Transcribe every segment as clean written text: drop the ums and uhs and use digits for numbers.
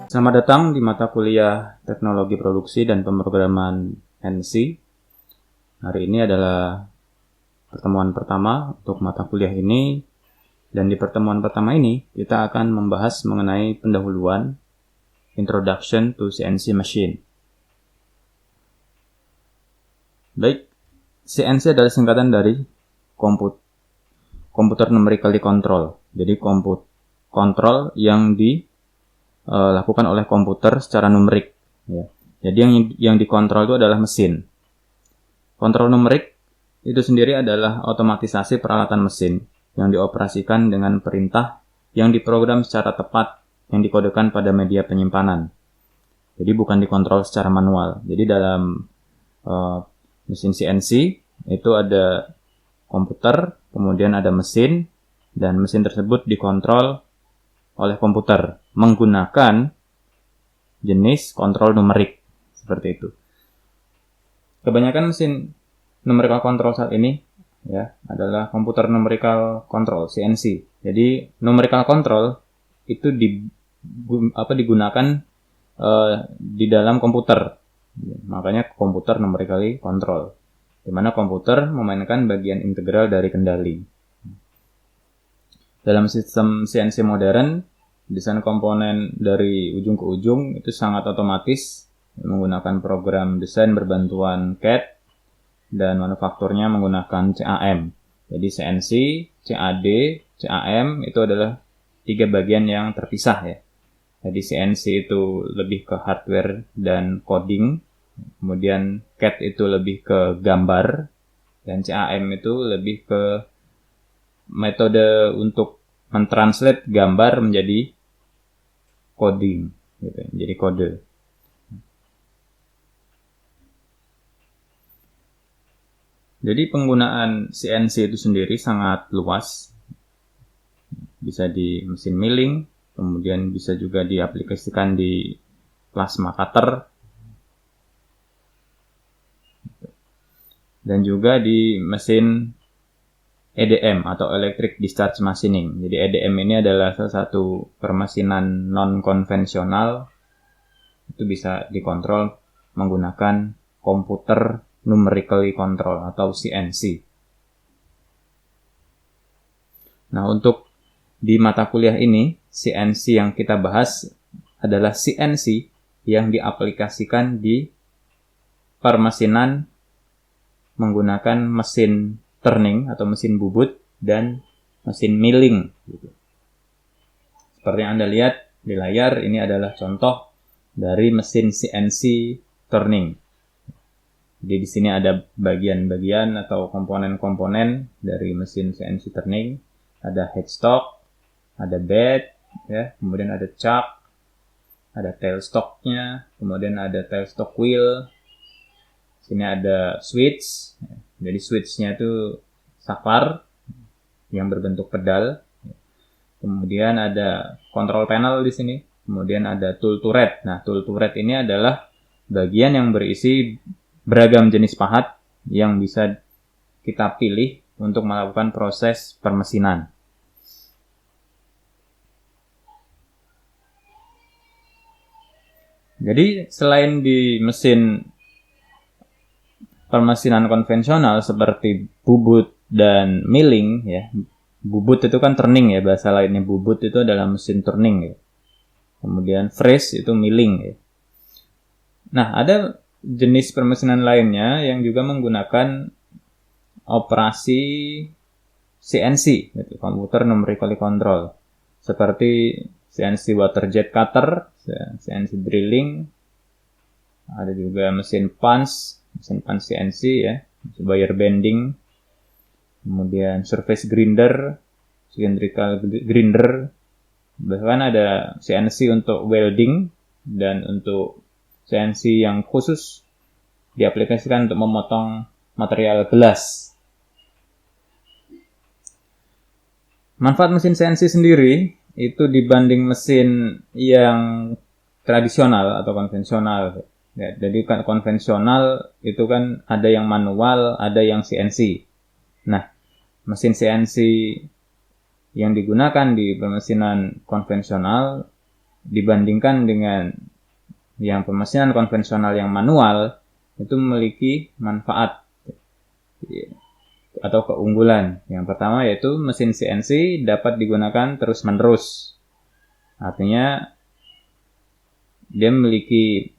Selamat datang di mata kuliah Teknologi Produksi dan Pemrograman NC. Hari ini adalah pertemuan pertama untuk mata kuliah ini, dan di pertemuan pertama ini kita akan membahas mengenai pendahuluan Introduction to CNC Machine. Baik, CNC adalah singkatan dari Computer Numerically Control. Jadi kontrol yang dilakukan oleh komputer secara numerik. Ya. Jadi yang dikontrol itu adalah mesin. Kontrol numerik itu sendiri adalah otomatisasi peralatan mesin yang dioperasikan dengan perintah yang diprogram secara tepat yang dikodekan pada media penyimpanan. Jadi bukan dikontrol secara manual. Jadi dalam mesin CNC itu ada komputer, kemudian ada mesin, dan mesin tersebut dikontrol oleh komputer menggunakan jenis kontrol numerik seperti itu. Kebanyakan mesin numerical control saat ini ya adalah computer numerical control CNC. Jadi numerical control itu digunakan di dalam komputer. Makanya komputer numerically control, di mana komputer memainkan bagian integral dari kendali. Dalam sistem CNC modern, desain komponen dari ujung ke ujung itu sangat otomatis menggunakan program desain berbantuan CAD, dan manufakturnya menggunakan CAM. Jadi CNC, CAD, CAM itu adalah 3 bagian yang terpisah ya. Jadi CNC itu lebih ke hardware dan coding, kemudian CAD itu lebih ke gambar, dan CAM itu lebih ke metode untuk mentranslate gambar menjadi coding, gitu, jadi kode. Jadi penggunaan CNC itu sendiri sangat luas. Bisa di mesin milling, kemudian bisa juga diaplikasikan di plasma cutter, dan juga di mesin EDM atau Electric Discharge Machining. Jadi EDM ini adalah salah satu permesinan non-konvensional. Itu bisa dikontrol menggunakan komputer numerically control atau CNC. Nah, untuk di mata kuliah ini, CNC yang kita bahas adalah CNC yang diaplikasikan di permesinan menggunakan mesin turning atau mesin bubut dan mesin milling. Seperti yang Anda lihat di layar, ini adalah contoh dari mesin CNC turning. Jadi di sini ada bagian-bagian atau komponen-komponen dari mesin CNC turning. Ada headstock, ada bed, ya, kemudian ada chuck, ada tailstocknya, kemudian ada tailstock wheel. Sini ada switch. Jadi switchnya itu saklar yang berbentuk pedal. Kemudian ada control panel di sini. Kemudian ada tool turret. Nah, tool turret ini adalah bagian yang berisi beragam jenis pahat yang bisa kita pilih untuk melakukan proses permesinan. Jadi selain di mesin permesinan konvensional seperti bubut dan milling ya. Bubut itu kan turning ya, bahasa lainnya bubut itu adalah mesin turning ya. Kemudian freeze itu milling ya. Nah, ada jenis permesinan lainnya yang juga menggunakan operasi CNC, gitu, computer numerically control, seperti CNC water jet cutter, CNC drilling, ada juga mesin punch CNC ya, wire bending, kemudian surface grinder, cylindrical grinder, bahkan ada CNC untuk welding, dan untuk CNC yang khusus diaplikasikan untuk memotong material gelas. Manfaat mesin CNC sendiri itu dibanding mesin yang tradisional atau konvensional. Ya, jadi kan konvensional itu kan ada yang manual, ada yang CNC. Nah, mesin CNC yang digunakan di permesinan konvensional dibandingkan dengan yang pemesinan konvensional yang manual, itu memiliki manfaat atau keunggulan. Yang pertama yaitu mesin CNC dapat digunakan terus-menerus. Artinya dia memiliki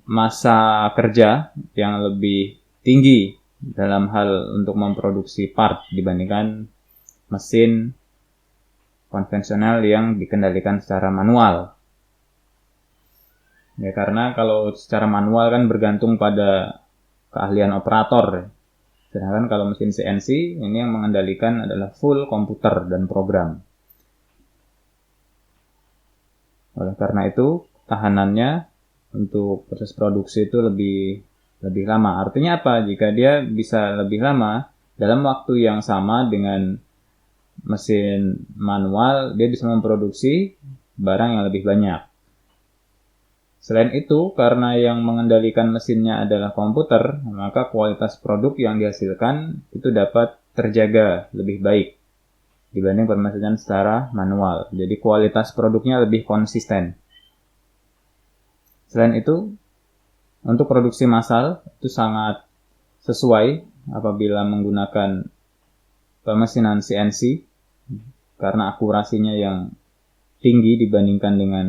masa kerja yang lebih tinggi dalam hal untuk memproduksi part dibandingkan mesin konvensional yang dikendalikan secara manual. Ya, karena kalau secara manual kan bergantung pada keahlian operator. Sedangkan kalau mesin CNC ini yang mengendalikan adalah full komputer dan program. Oleh karena itu, tahanannya untuk proses produksi itu lebih lama. Artinya apa? Jika dia bisa lebih lama dalam waktu yang sama dengan mesin manual, dia bisa memproduksi barang yang lebih banyak. Selain itu, karena yang mengendalikan mesinnya adalah komputer, maka kualitas produk yang dihasilkan itu dapat terjaga lebih baik dibanding pemesinan secara manual. Jadi kualitas produknya lebih konsisten. Selain itu, untuk produksi massal itu sangat sesuai apabila menggunakan pemesinan CNC karena akurasinya yang tinggi dibandingkan dengan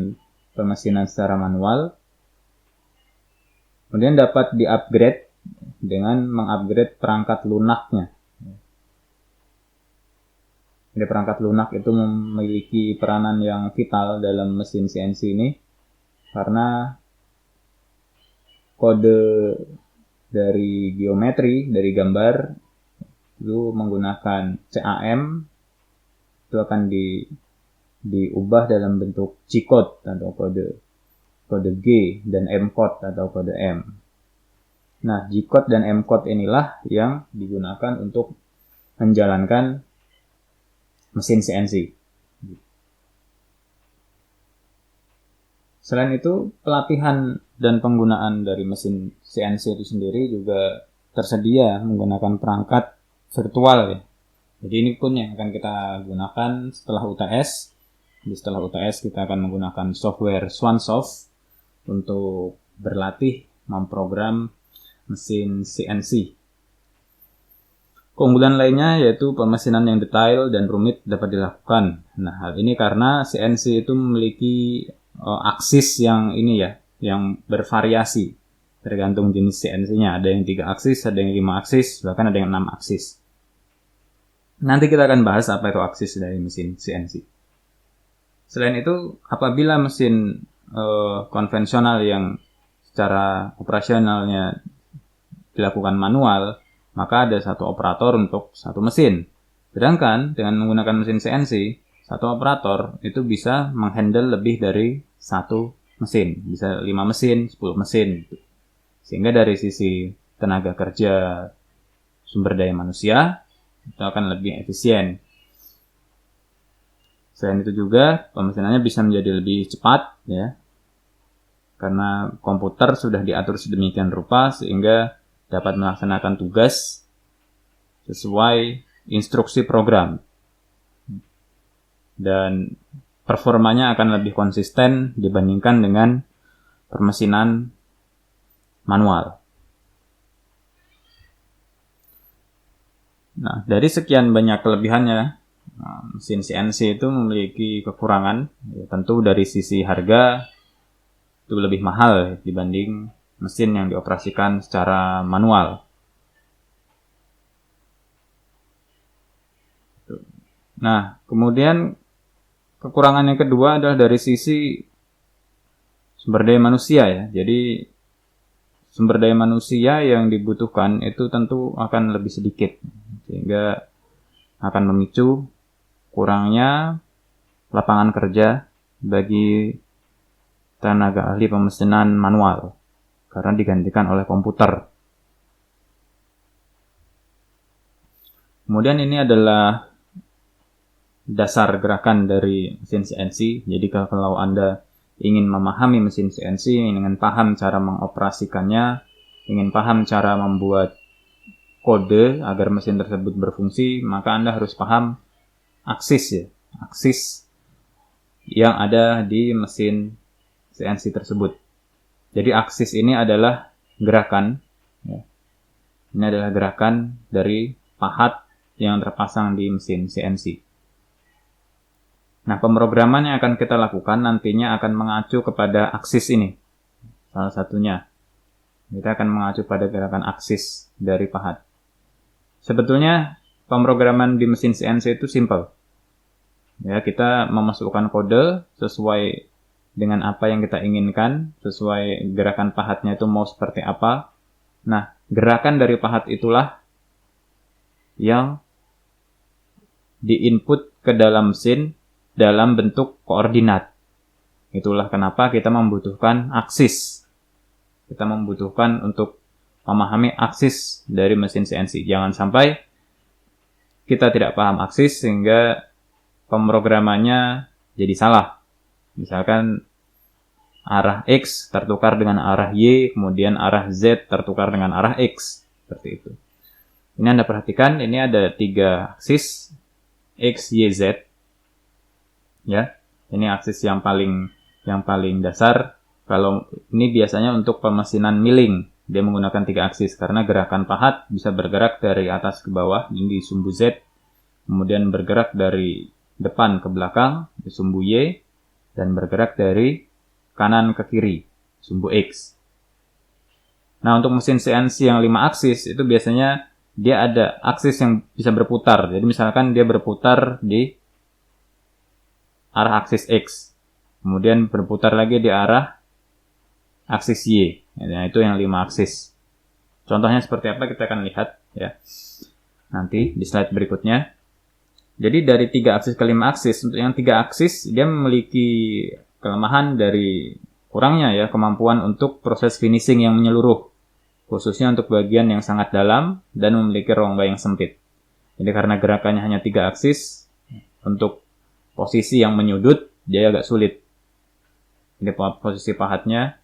pemesinan secara manual. Kemudian dapat di-upgrade dengan mengupgrade perangkat lunaknya. Jadi perangkat lunak itu memiliki peranan yang vital dalam mesin CNC ini karena kode dari geometri, dari gambar itu menggunakan CAM itu akan diubah dalam bentuk G-code atau kode G dan M-code atau kode M. Nah, G-code dan M-code inilah yang digunakan untuk menjalankan mesin CNC. Selain itu, pelatihan dan penggunaan dari mesin CNC itu sendiri juga tersedia menggunakan perangkat virtual ya. Jadi ini pun yang akan kita gunakan setelah UTS. Setelah UTS kita akan menggunakan software Swansoft untuk berlatih memprogram mesin CNC. Keunggulan lainnya yaitu pemesinan yang detail dan rumit dapat dilakukan. Nah, hal ini karena CNC itu memiliki aksis yang yang bervariasi tergantung jenis CNC-nya. Ada yang 3 aksis, ada yang 5 aksis, bahkan ada yang 6 aksis. Nanti kita akan bahas apa itu aksis dari mesin CNC. Selain itu, apabila mesin konvensional yang secara operasionalnya dilakukan manual, maka ada satu operator untuk satu mesin. Sedangkan dengan menggunakan mesin CNC, satu operator itu bisa menghandle lebih dari satu mesin. Bisa 5 mesin, 10 mesin. Sehingga dari sisi tenaga kerja sumber daya manusia, itu akan lebih efisien. Selain itu juga pemesinannya bisa menjadi lebih cepat ya. Karena komputer sudah diatur sedemikian rupa sehingga dapat melaksanakan tugas sesuai instruksi program. Dan performanya akan lebih konsisten dibandingkan dengan permesinan manual. Nah, dari sekian banyak kelebihannya, mesin CNC itu memiliki kekurangan. Ya, tentu dari sisi harga itu lebih mahal dibanding mesin yang dioperasikan secara manual. Nah, kemudian kekurangan yang kedua adalah dari sisi sumber daya manusia ya. Jadi sumber daya manusia yang dibutuhkan itu tentu akan lebih sedikit. Sehingga akan memicu kurangnya lapangan kerja bagi tenaga ahli pemesinan manual karena digantikan oleh komputer. Kemudian ini adalah dasar gerakan dari mesin CNC. Jadi kalau Anda ingin memahami mesin CNC, ingin paham cara mengoperasikannya, ingin paham cara membuat kode agar mesin tersebut berfungsi, maka Anda harus paham aksis ya. Aksis yang ada di mesin CNC tersebut. Jadi aksis ini adalah gerakan, ya. Ini adalah gerakan dari pahat yang terpasang di mesin CNC. Nah, pemrograman yang akan kita lakukan nantinya akan mengacu kepada aksis ini. Salah satunya, kita akan mengacu pada gerakan aksis dari pahat. Sebetulnya, pemrograman di mesin CNC itu simple. Ya, kita memasukkan kode sesuai dengan apa yang kita inginkan, sesuai gerakan pahatnya itu mau seperti apa. Nah, gerakan dari pahat itulah yang diinput ke dalam mesin dalam bentuk koordinat. Itulah kenapa kita membutuhkan aksis. Kita membutuhkan untuk memahami aksis dari mesin CNC. Jangan sampai kita tidak paham aksis sehingga pemrogramannya jadi salah. Misalkan arah X tertukar dengan arah Y, kemudian arah Z tertukar dengan arah X. Seperti itu. Ini Anda perhatikan, ini ada 3 aksis, X, Y, Z. Ya, ini aksis yang paling dasar. Kalau ini biasanya untuk pemesinan milling, dia menggunakan 3 aksis karena gerakan pahat bisa bergerak dari atas ke bawah, ini di sumbu Z, kemudian bergerak dari depan ke belakang di sumbu Y, dan bergerak dari kanan ke kiri sumbu X. Nah, untuk mesin CNC yang 5 aksis itu biasanya dia ada aksis yang bisa berputar. Jadi misalkan dia berputar di arah aksis X, kemudian berputar lagi di arah aksis Y. Nah, itu yang 5 aksis. Contohnya seperti apa kita akan lihat ya nanti di slide berikutnya. Jadi dari 3 aksis ke 5 aksis, untuk yang 3 aksis dia memiliki kelemahan dari kurangnya ya kemampuan untuk proses finishing yang menyeluruh, khususnya untuk bagian yang sangat dalam dan memiliki rongga yang sempit. Jadi karena gerakannya hanya 3 aksis, untuk posisi yang menyudut dia agak sulit. Jadi posisi pahatnya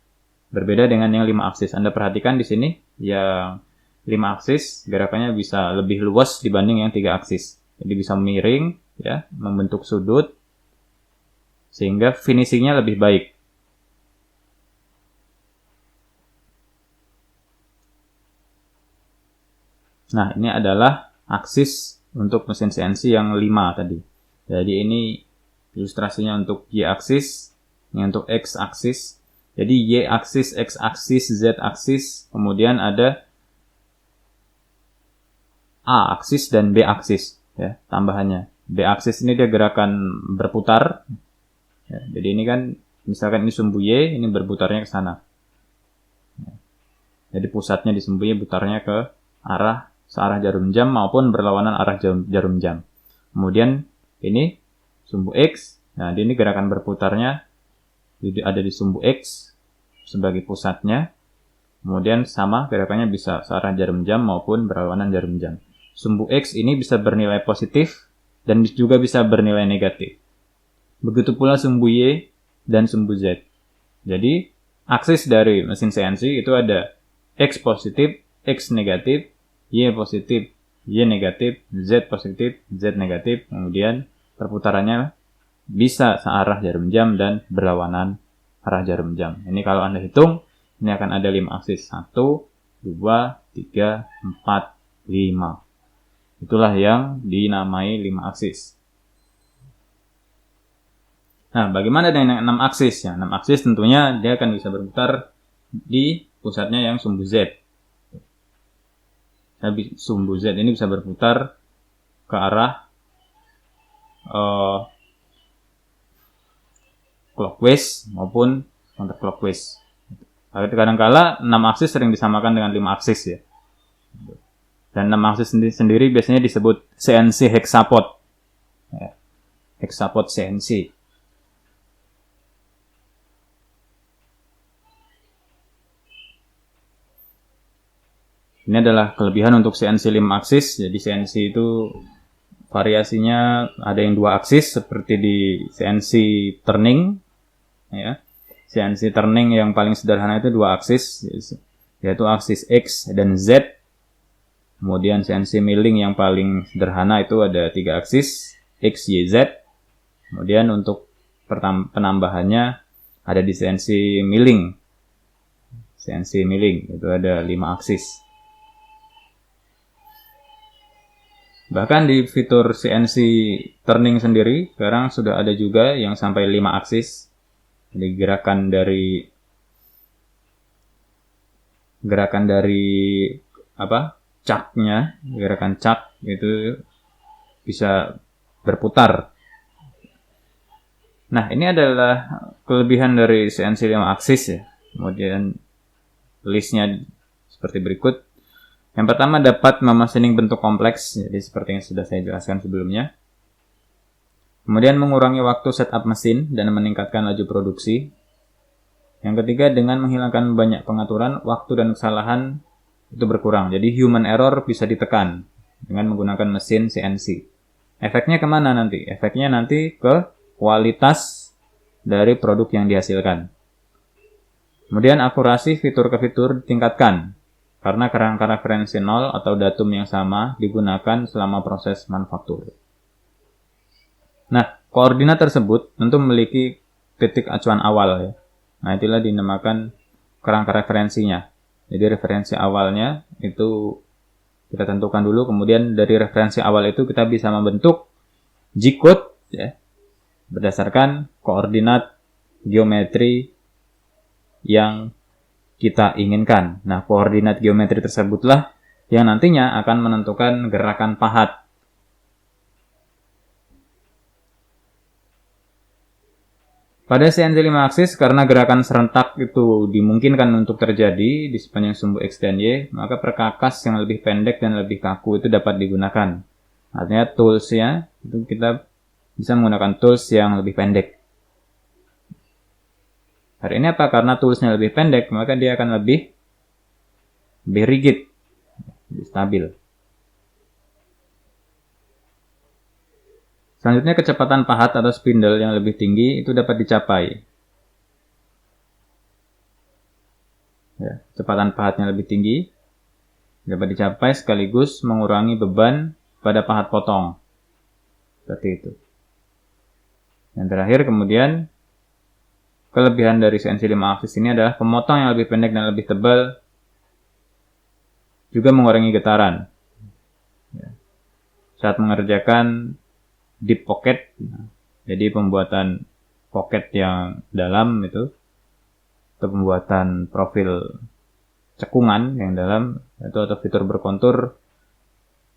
berbeda dengan yang 5 aksis. Anda perhatikan di sini, yang 5 aksis gerakannya bisa lebih luas dibanding yang 3 aksis. Jadi bisa miring, ya, membentuk sudut, sehingga finishingnya lebih baik. Nah, ini adalah aksis untuk mesin CNC yang 5 tadi. Jadi ini ilustrasinya untuk Y-aksis, ini untuk X-aksis. Jadi Y-aksis, X-aksis, Z-aksis, kemudian ada A-aksis dan B-aksis, ya, tambahannya. B-aksis ini dia gerakan berputar. Ya, jadi ini kan, misalkan ini sumbu Y, ini berputarnya ke sana. Ya. Jadi pusatnya di sumbu Y, putarnya ke searah jarum jam maupun berlawanan arah jarum jam. Kemudian ini sumbu X, nah ini gerakan berputarnya ada di sumbu X sebagai pusatnya. Kemudian sama gerakannya bisa searah jarum jam maupun berlawanan jarum jam. Sumbu X ini bisa bernilai positif dan juga bisa bernilai negatif. Begitu pula sumbu Y dan sumbu Z. Jadi aksis dari mesin CNC itu ada X positif, X negatif, Y positif, Y negatif, Z positif, Z negatif. Kemudian perputarannya bisa searah jarum jam dan berlawanan arah jarum jam. Ini kalau Anda hitung, ini akan ada 5 aksis. 1, 2, 3, 4, 5. Itulah yang dinamai 5 aksis. Nah, bagaimana dengan 6 aksis? Ya, 6 aksis tentunya dia akan bisa berputar di pusatnya yang sumbu Z. Sumbu Z ini bisa berputar ke arah clockwise maupun counterclockwise. Kadang-kala 6 aksis sering disamakan dengan 5 aksis ya. Dan 6 aksis sendiri biasanya disebut CNC hexapod. Ya. Hexapod CNC. Ini adalah kelebihan untuk CNC 5 aksis. Jadi CNC itu variasinya ada yang 2 aksis seperti di CNC turning. Ya. CNC turning yang paling sederhana itu 2 aksis, yaitu aksis X dan Z. Kemudian CNC milling yang paling sederhana itu ada 3 aksis, X, Y, Z. Kemudian untuk penambahannya ada di CNC milling. CNC milling itu ada 5 aksis. Bahkan di fitur CNC turning sendiri sekarang sudah ada juga yang sampai 5 aksis. Jadi gerakan dari caknya, gerakan cak itu bisa berputar. Nah, ini adalah kelebihan dari CNC 5 aksis ya. Kemudian listnya seperti berikut. Yang pertama, dapat memachining bentuk kompleks, jadi seperti yang sudah saya jelaskan sebelumnya. Kemudian mengurangi waktu setup mesin dan meningkatkan laju produksi. Yang ketiga, dengan menghilangkan banyak pengaturan, waktu dan kesalahan itu berkurang. Jadi human error bisa ditekan dengan menggunakan mesin CNC. Efeknya kemana nanti? Efeknya nanti ke kualitas dari produk yang dihasilkan. Kemudian akurasi fitur ke fitur ditingkatkan karena kerangka referensi 0 atau datum yang sama digunakan selama proses manufaktur. Nah, koordinat tersebut tentu memiliki titik acuan awal ya. Nah, itulah dinamakan kerangka referensinya. Jadi referensi awalnya itu kita tentukan dulu, kemudian dari referensi awal itu kita bisa membentuk G-code ya, berdasarkan koordinat geometri yang kita inginkan. Nah, koordinat geometri tersebutlah yang nantinya akan menentukan gerakan pahat. Pada CNC 5 aksis, karena gerakan serentak itu dimungkinkan untuk terjadi di sepanjang sumbu X dan Y, maka perkakas yang lebih pendek dan lebih kaku itu dapat digunakan. Artinya toolsnya itu kita bisa menggunakan tools yang lebih pendek. Hari ini apa? Karena toolsnya lebih pendek, maka dia akan lebih rigid, lebih stabil. Selanjutnya, kecepatan pahat atau spindle yang lebih tinggi itu dapat dicapai. Ya, kecepatan pahatnya lebih tinggi dapat dicapai sekaligus mengurangi beban pada pahat potong. Seperti itu. Yang terakhir kemudian, kelebihan dari CNC 5 aksis ini adalah pemotong yang lebih pendek dan lebih tebal juga mengurangi getaran. Ya. Saat mengerjakan deep pocket, jadi pembuatan pocket yang dalam itu, atau pembuatan profil cekungan yang dalam itu atau fitur berkontur,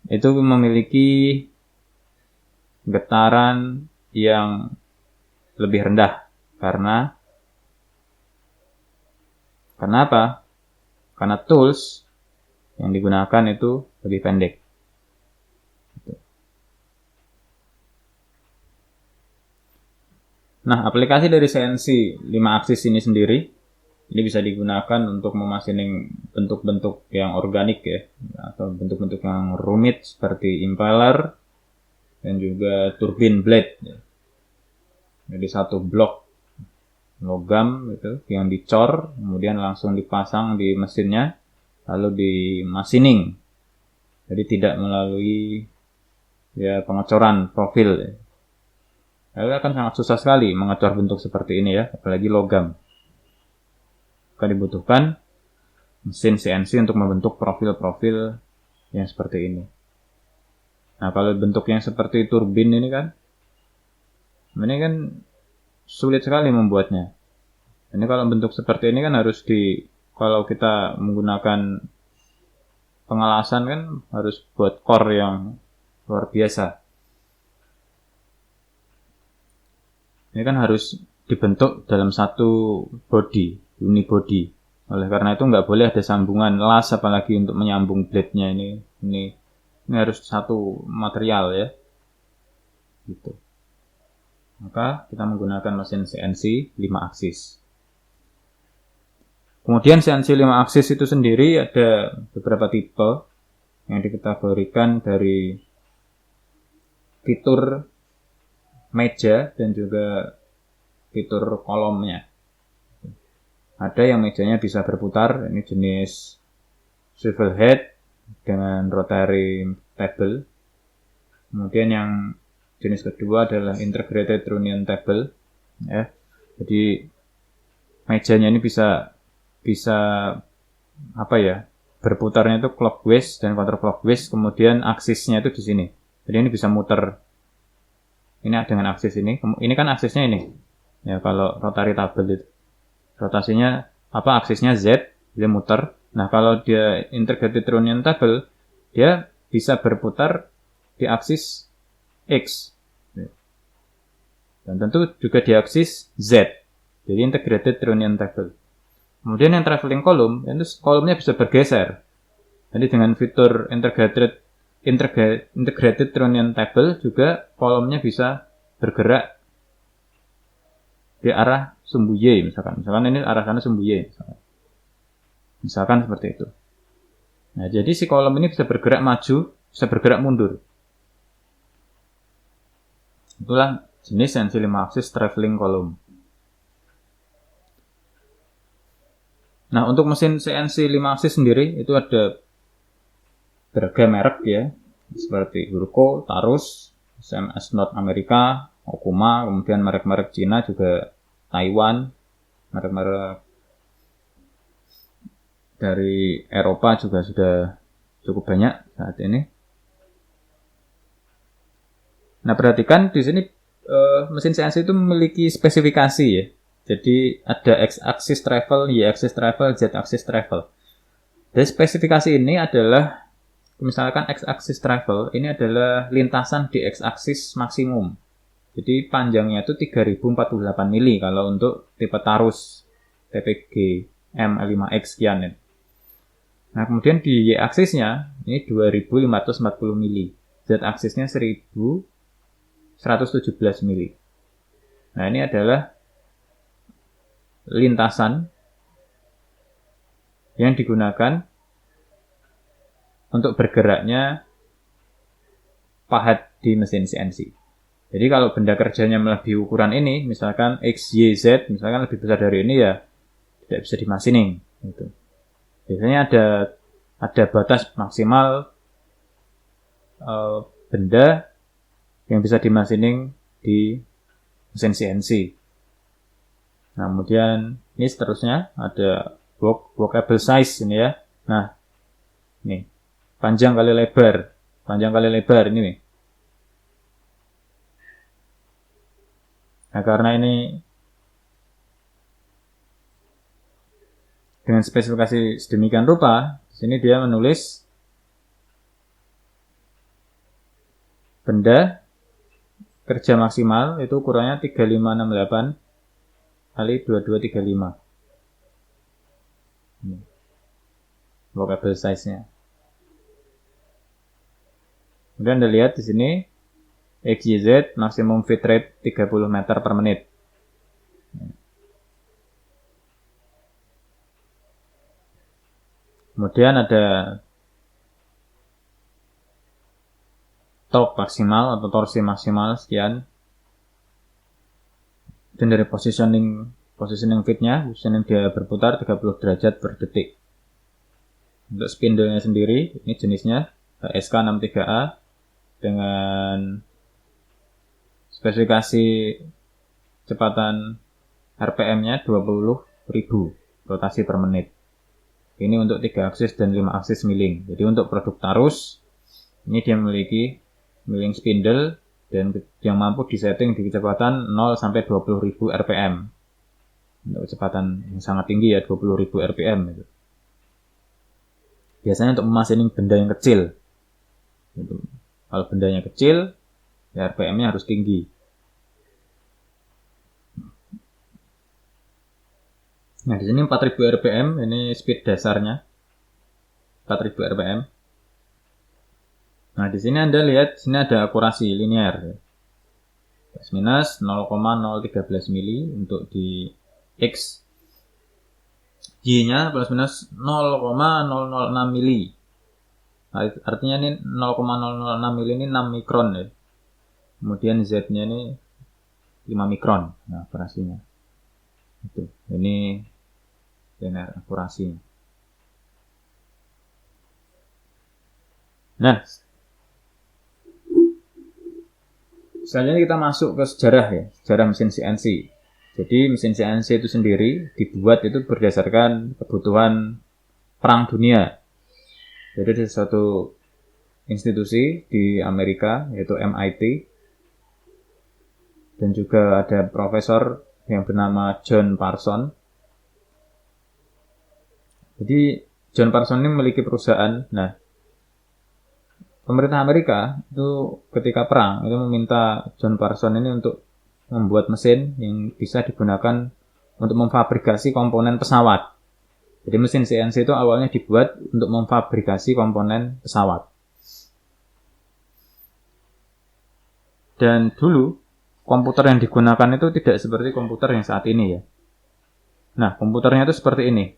itu memiliki getaran yang lebih rendah. Karena apa? Karena tools yang digunakan itu lebih pendek. Nah, aplikasi dari CNC 5 aksis ini sendiri, ini bisa digunakan untuk memachining bentuk-bentuk yang organik ya, atau bentuk-bentuk yang rumit seperti impeller dan juga turbine blade. Jadi satu blok logam itu yang dicor, kemudian langsung dipasang di mesinnya, lalu di machining. Jadi tidak melalui ya pengecoran profil. Ya. Lalu akan sangat susah sekali mengecor bentuk seperti ini ya, apalagi logam. Maka dibutuhkan mesin CNC untuk membentuk profil-profil yang seperti ini. Nah, kalau bentuk yang seperti turbin ini kan sulit sekali membuatnya. Ini kalau bentuk seperti ini kan kalau kita menggunakan pengelasan kan harus buat core yang luar biasa. Ini kan harus dibentuk dalam satu body, unibody. Oleh karena itu nggak boleh ada sambungan las, apalagi untuk menyambung blade-nya ini harus satu material ya. Gitu. Maka kita menggunakan mesin CNC 5 aksis. Kemudian CNC 5 aksis itu sendiri ada beberapa tipe yang dikategorikan dari fitur meja dan juga fitur kolomnya. Ada yang mejanya bisa berputar, ini jenis swivel head dengan rotary table. Kemudian yang jenis kedua adalah integrated trunnion table. ya. Jadi mejanya ini bisa apa ya, berputarnya itu clockwise dan counterclockwise, kemudian aksisnya itu di sini. Jadi ini bisa muter. Ini dengan aksis ini kan aksisnya ini. Ya kalau rotary table itu rotasinya apa, aksisnya Z, dia muter. Nah kalau dia integrated trunnion table, dia bisa berputar di aksis X. Dan tentu juga di aksis Z. Jadi integrated trunnion table. Kemudian yang traveling column, itu kolomnya bisa bergeser. Jadi dengan fitur integrated trunnion table juga kolomnya bisa bergerak di arah sumbu Y misalkan. Misalkan ini arah sana sumbu Y. Misalkan seperti itu. Nah, jadi si kolom ini bisa bergerak maju, bisa bergerak mundur. Itulah jenis CNC 5 aksis traveling column. Nah, untuk mesin CNC 5 aksis sendiri itu ada beragam merek ya, seperti Hurco, Tarus, SMS North Amerika, Okuma, kemudian merek-merek Cina juga Taiwan, merek-merek dari Eropa juga sudah cukup banyak saat ini. Nah, perhatikan di sini mesin CNC itu memiliki spesifikasi ya. Jadi ada X-axis travel, Y-axis travel, Z-axis travel. Dan spesifikasi ini adalah, misalkan X-axis travel, ini adalah lintasan di X-axis maksimum. Jadi panjangnya itu 3048 mili kalau untuk tipe Tarus TPG M5X sekian ya. Nah kemudian di Y-aksisnya ini 2540 mili, Z-aksisnya 1117 mili. Nah ini adalah lintasan yang digunakan untuk bergeraknya pahat di mesin CNC. Jadi kalau benda kerjanya melebihi ukuran ini, misalkan X, Y, Z, misalkan lebih besar dari ini ya tidak bisa dimasining. Gitu. Biasanya ada batas maksimal benda yang bisa dimasining di mesin CNC. Nah, kemudian ini seterusnya ada workable size ini ya. Nah, ini panjang kali lebar ini nih. Nah, karena ini dengan spesifikasi sedemikian rupa, di sini dia menulis benda kerja maksimal itu ukurannya 3568 kali 2235. Ini workable size-nya. Kemudian Anda lihat di sini XYZ maksimum feed rate 30 meter per menit. Kemudian ada torque maksimal atau torsi maksimal sekian. Dan dari positioning fitnya, dia berputar 30 derajat per detik. Untuk spindle-nya sendiri, ini jenisnya SK63A dengan spesifikasi kecepatan RPM-nya 20.000 rotasi per menit. Ini untuk 3 aksis dan 5 aksis milling. Jadi untuk produk Tarus, ini dia memiliki milling spindle dan yang mampu disetting di kecepatan 0 sampai 20.000 RPM. Untuk kecepatan yang sangat tinggi ya, 20.000 RPM gitu. Biasanya untuk memastikan benda yang kecil. Gitu. Kalau bendanya kecil, ya RPM-nya harus tinggi. Nah, di sini 4000 RPM, ini speed dasarnya. 4000 RPM. Nah, di sini Anda lihat, sini ada akurasi linear. Plus minus 0,013 mili untuk di X. Y-nya plus minus 0,006 mili. Artinya ini 0,006 mili ini 6 mikron ya. Kemudian Z-nya ini 5 mikron. Nah, akurasinya. Itu. Ini linear akurasinya. Nah, selanjutnya kita masuk ke sejarah ya, sejarah mesin CNC. Jadi mesin CNC itu sendiri dibuat itu berdasarkan kebutuhan perang dunia. Jadi ada suatu institusi di Amerika yaitu MIT, dan juga ada profesor yang bernama John Parsons. Jadi John Parsons ini memiliki perusahaan. Nah, pemerintah Amerika itu ketika perang itu meminta John Parsons ini untuk membuat mesin yang bisa digunakan untuk memfabrikasi komponen pesawat. Jadi mesin CNC itu awalnya dibuat untuk memfabrikasi komponen pesawat. Dan dulu komputer yang digunakan itu tidak seperti komputer yang saat ini ya. Nah, komputernya itu seperti ini.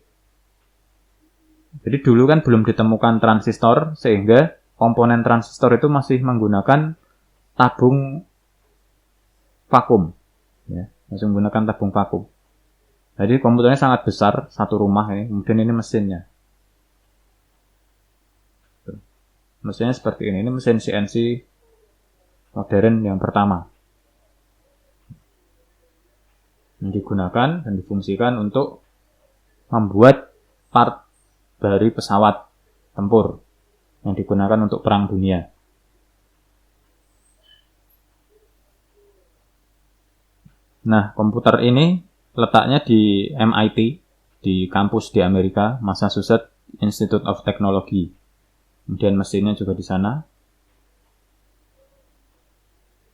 Jadi dulu kan belum ditemukan transistor, sehingga komponen transistor itu masih menggunakan tabung vakum, ya, masih menggunakan tabung vakum. Jadi komputernya sangat besar, satu rumah ini. Kemudian ini mesinnya. Mesinnya seperti ini. Ini mesin CNC modern yang pertama, yang digunakan dan difungsikan untuk membuat part dari pesawat tempur yang digunakan untuk perang dunia. Nah, komputer ini letaknya di MIT, di kampus di Amerika, Massachusetts Institute of Technology. Kemudian mesinnya juga di sana.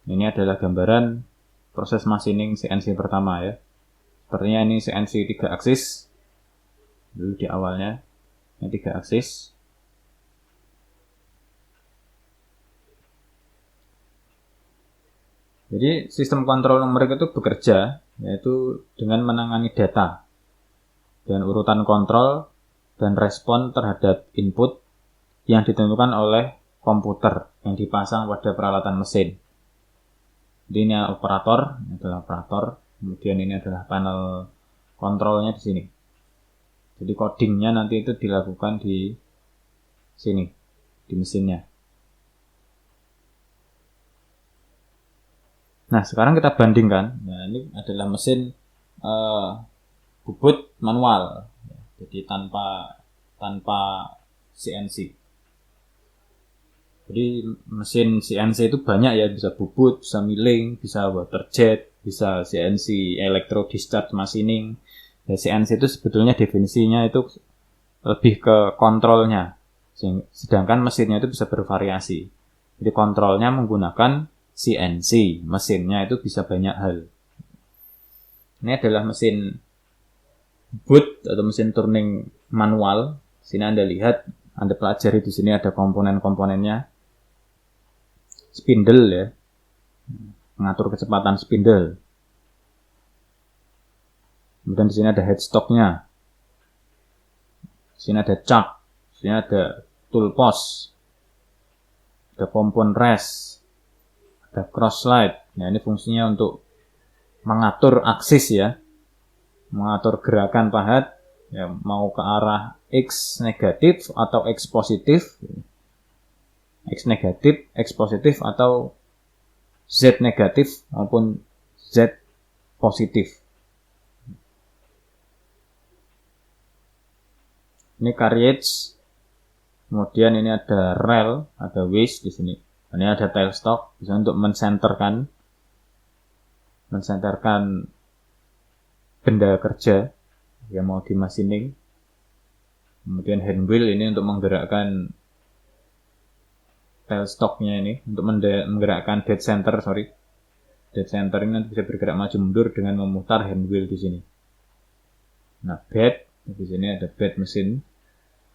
Ini adalah gambaran proses machining CNC pertama ya. Sepertinya ini CNC 3 aksis. Dulu di awalnya, ini 3 aksis. Jadi sistem kontrol numerik itu bekerja yaitu dengan menangani data dan urutan kontrol dan respon terhadap input yang ditentukan oleh komputer yang dipasang pada peralatan mesin. Jadi ini operator, ini adalah operator, kemudian ini adalah panel kontrolnya di sini. Jadi codingnya nanti itu dilakukan di sini, di mesinnya. Nah, sekarang kita bandingkan. Nah, ini adalah mesin bubut manual, jadi tanpa CNC. Jadi mesin CNC itu banyak ya, bisa bubut, bisa milling, bisa water jet, bisa CNC electro discharge machining. Ya, CNC itu sebetulnya definisinya itu lebih ke kontrolnya, sedangkan mesinnya itu bisa bervariasi. Jadi kontrolnya menggunakan CNC, mesinnya itu bisa banyak hal. Ini adalah mesin bubut atau mesin turning manual. Sini Anda lihat, Anda pelajari di sini ada komponen-komponennya. Spindle ya, mengatur kecepatan spindle. Kemudian di sini ada headstocknya. Di sini ada chuck, di sini ada tool post, ada compound rest, ada cross slide. Nah, ini fungsinya untuk mengatur aksis ya, mengatur gerakan pahat ya, mau ke arah X negatif atau X positif. X negatif, X positif, atau Z negatif maupun Z positif. Ini carriage, kemudian ini ada rail, ada waist di sini. Ini ada tailstock, bisa untuk mensenterkan benda kerja yang mau di machining. Kemudian hand wheel ini untuk menggerakkan tailstocknya ini, untuk menggerakkan dead center. Dead center ini nanti bisa bergerak maju mundur dengan memutar hand wheel di sini. Nah, bed, di sini ada bed mesin.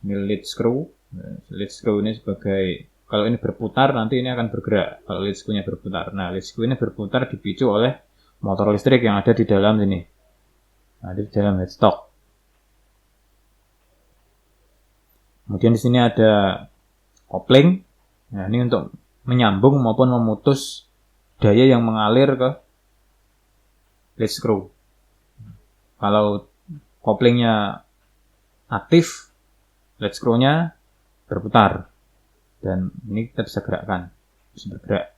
Ini lead screw. Lead screw ini sebagai, kalau ini berputar nanti ini akan bergerak. Kalau lead screw-nya berputar. Nah, lead screw ini berputar dipicu oleh motor listrik yang ada di dalam sini. Nah, di dalam headstock. Kemudian di sini ada kopling. Nah, ini untuk menyambung maupun memutus daya yang mengalir ke lead screw. Kalau koplingnya aktif, lead screw-nya berputar. Dan ini kita bisa gerakkan, bisa bergerak.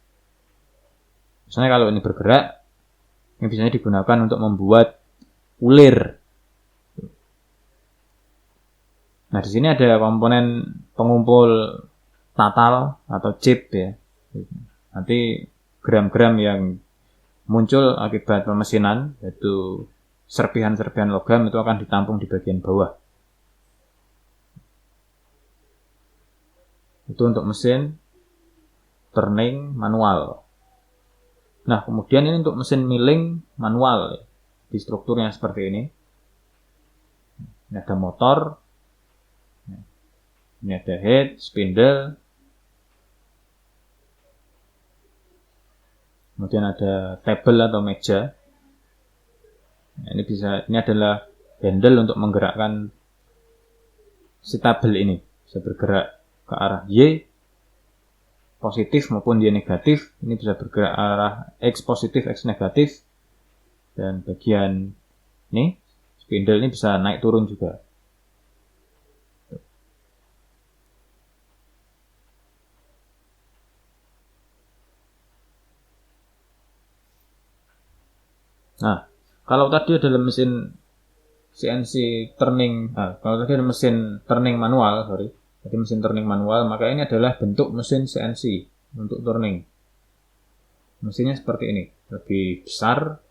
Misalnya kalau ini bergerak, yang biasanya digunakan untuk membuat ulir. Nah, di sini ada komponen pengumpul natal atau chip ya. Nanti gram-gram yang muncul akibat pemesinan, yaitu serpihan-serpihan logam itu akan ditampung di bagian bawah. Itu untuk mesin turning manual. Nah, kemudian ini untuk mesin milling manual. Di strukturnya seperti ini. Ini ada motor. Ini ada head, spindle. Kemudian ada table atau meja. Nah, ini adalah handle untuk menggerakkan si tabel ini. Bisa bergerak ke arah Y positif maupun Y negatif. Ini bisa bergerak arah X positif, X negatif. Dan bagian ini, spindle ini bisa naik turun juga. Nah, kalau tadi adalah mesin CNC turning, kalau tadi ada mesin turning manual, jadi mesin turning manual, maka ini adalah bentuk mesin CNC untuk turning. Mesinnya seperti ini, lebih besar,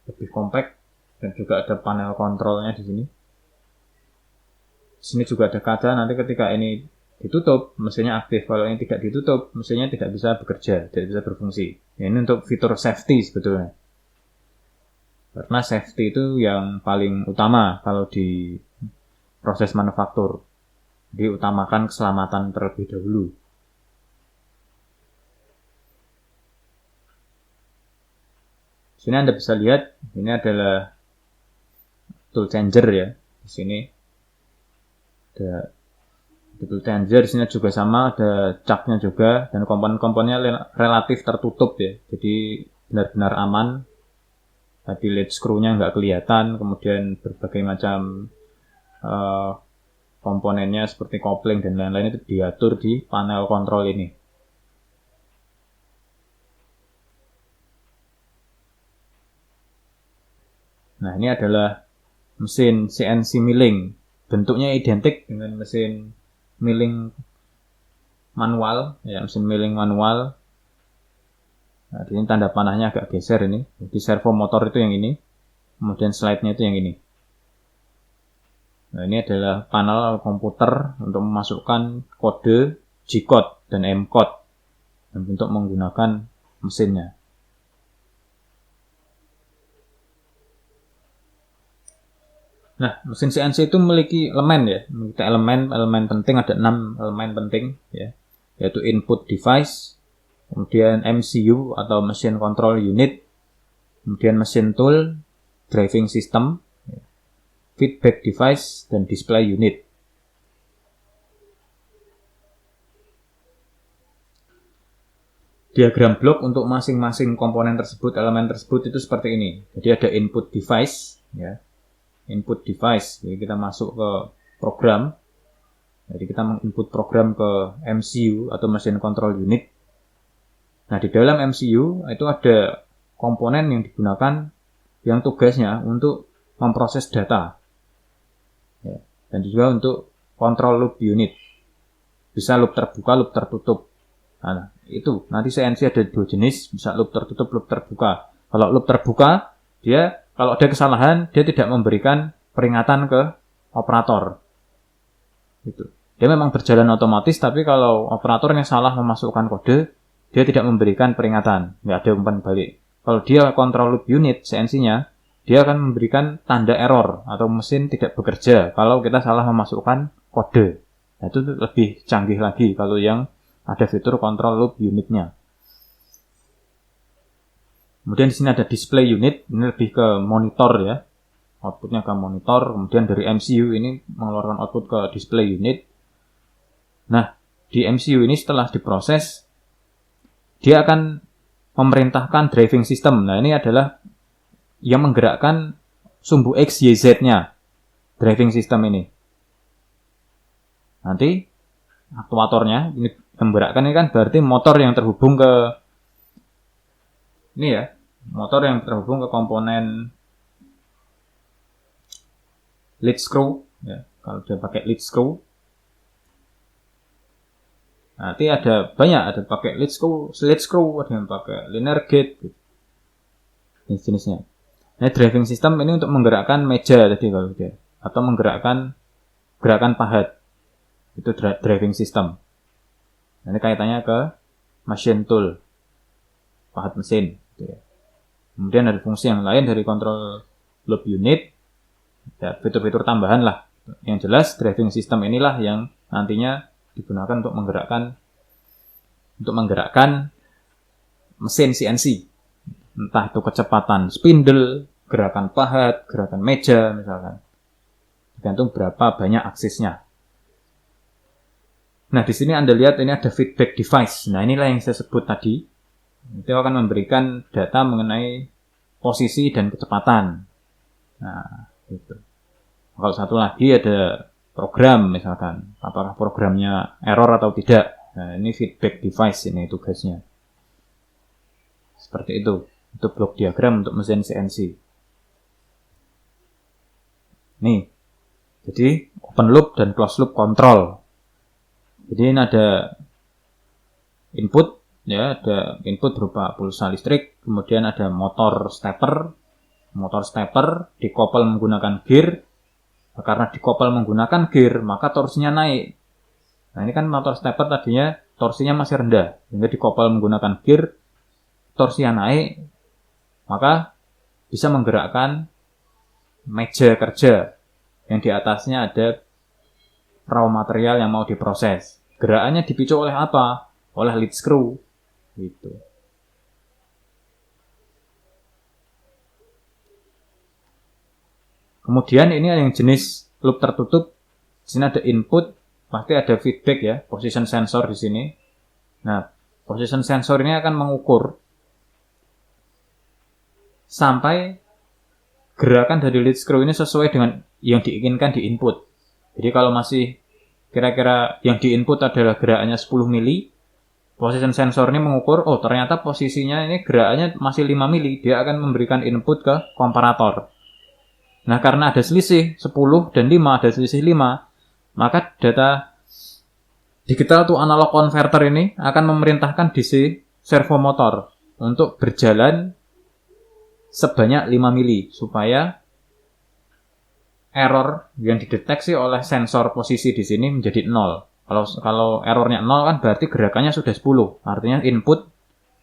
lebih compact, dan juga ada panel kontrolnya di sini. Di sini juga ada kaca, nanti ketika ini ditutup, mesinnya aktif. Kalau ini tidak ditutup, mesinnya tidak bisa bekerja, tidak bisa berfungsi. Ya, ini untuk fitur safety sebetulnya. Karena safety itu yang paling utama kalau di proses manufaktur. Diutamakan keselamatan terlebih dahulu. Sini Anda bisa lihat, ini adalah tool changer ya. Di sini ada tool changer, di sini juga sama, ada caknya juga, dan komponen-komponennya relatif tertutup ya. Jadi benar-benar aman. Tadi lead screw-nya nggak kelihatan, kemudian berbagai macam komponennya seperti kopling dan lain-lain itu diatur di panel kontrol ini. Nah, ini adalah mesin CNC milling. Bentuknya identik dengan mesin milling manual, ya, mesin milling manual. Nah, ini tanda panahnya agak geser ini. Jadi servo motor itu yang ini, kemudian slide-nya itu yang ini. Nah, ini adalah panel komputer untuk memasukkan kode G-code dan M-code untuk menggunakan mesinnya. Nah, mesin CNC itu memiliki elemen ya, memiliki elemen penting, ada 6 elemen penting ya, yaitu input device, kemudian MCU atau machine control unit, kemudian mesin tool, driving system, feedback device, dan display unit. Diagram blok untuk masing-masing komponen tersebut, elemen tersebut itu seperti ini. Jadi ada input device, ya, input device. Jadi kita masuk ke program. Jadi kita menginput program ke MCU atau machine control unit. Nah, di dalam MCU itu ada komponen yang digunakan yang tugasnya untuk memproses data. Ya, dan juga untuk control loop unit. Bisa loop terbuka, loop tertutup. Nah, itu nanti CNC ada 2 jenis, bisa loop tertutup, loop terbuka. Kalau loop terbuka, dia kalau ada kesalahan, dia tidak memberikan peringatan ke operator. Gitu. Dia memang berjalan otomatis, tapi kalau operatornya salah memasukkan kode, dia tidak memberikan peringatan, nggak ada umpan balik. Kalau dia control loop unit CNC-nya, dia akan memberikan tanda error atau mesin tidak bekerja kalau kita salah memasukkan kode. Nah, itu lebih canggih lagi kalau yang ada fitur control loop unitnya. Kemudian di sini ada display unit, ini lebih ke monitor ya. Outputnya ke monitor, kemudian dari MCU ini mengeluarkan output ke display unit. Nah, di MCU ini setelah diproses, dia akan memerintahkan driving system. Nah, ini adalah yang menggerakkan sumbu X, Y, Z-nya. Driving system ini. Nanti aktuatornya ini menggerakkan, ini kan berarti motor yang terhubung ke ini ya, motor yang terhubung ke komponen lead screw, ya. Kalau dia pakai lead screw, nanti ada banyak, ada pakai lead screw, ada yang pakai linear gate, gitu. Jenis-jenisnya. Nah, driving system ini untuk menggerakkan meja tadi kalau dia, atau menggerakkan gerakan pahat, itu driving system. Nah, ini kaitannya ke machine tool, pahat mesin, gitu ya. Kemudian ada fungsi yang lain dari control loop unit, ya, fitur-fitur tambahan lah. Yang jelas driving system inilah yang nantinya digunakan untuk menggerakkan mesin CNC. Entah itu kecepatan spindle, gerakan pahat, gerakan meja misalkan. Tergantung berapa banyak aksisnya. Nah, di sini Anda lihat ini ada feedback device. Nah, inilah yang saya sebut tadi. Itu akan memberikan data mengenai posisi dan kecepatan. Nah, gitu. Kalau satu lagi ada program misalkan, apakah programnya error atau tidak. Nah, ini feedback device ini tugasnya. Seperti itu. Itu blok diagram untuk mesin CNC. Nih. Jadi open loop dan closed loop control. Jadi ini ada input, ya, ada input berupa pulsa listrik, kemudian ada motor stepper. Motor stepper dikopel menggunakan gear. Karena dikopel menggunakan gear, maka torsinya naik. Nah, ini kan motor stepper tadinya torsinya masih rendah, sehingga dikopel menggunakan gear, torsinya naik, maka bisa menggerakkan meja kerja yang di atasnya ada raw material yang mau diproses. Gerakannya dipicu oleh apa? Oleh lead screw, gitu. Kemudian ini yang jenis loop tertutup. Di sini ada input, pasti ada feedback ya, position sensor di sini. Nah, position sensor ini akan mengukur sampai gerakan dari lead screw ini sesuai dengan yang diinginkan di input. Jadi kalau masih kira-kira yang di input adalah gerakannya 10 mili, position sensor ini mengukur, oh ternyata posisinya ini gerakannya masih 5 mili, dia akan memberikan input ke komparator. Nah, karena ada selisih 10 dan 5, ada selisih 5, maka data digital to analog converter ini akan memerintahkan DC servo motor untuk berjalan sebanyak 5 mili supaya error yang dideteksi oleh sensor posisi di sini menjadi 0. Kalau errornya 0 kan berarti gerakannya sudah 10. Artinya input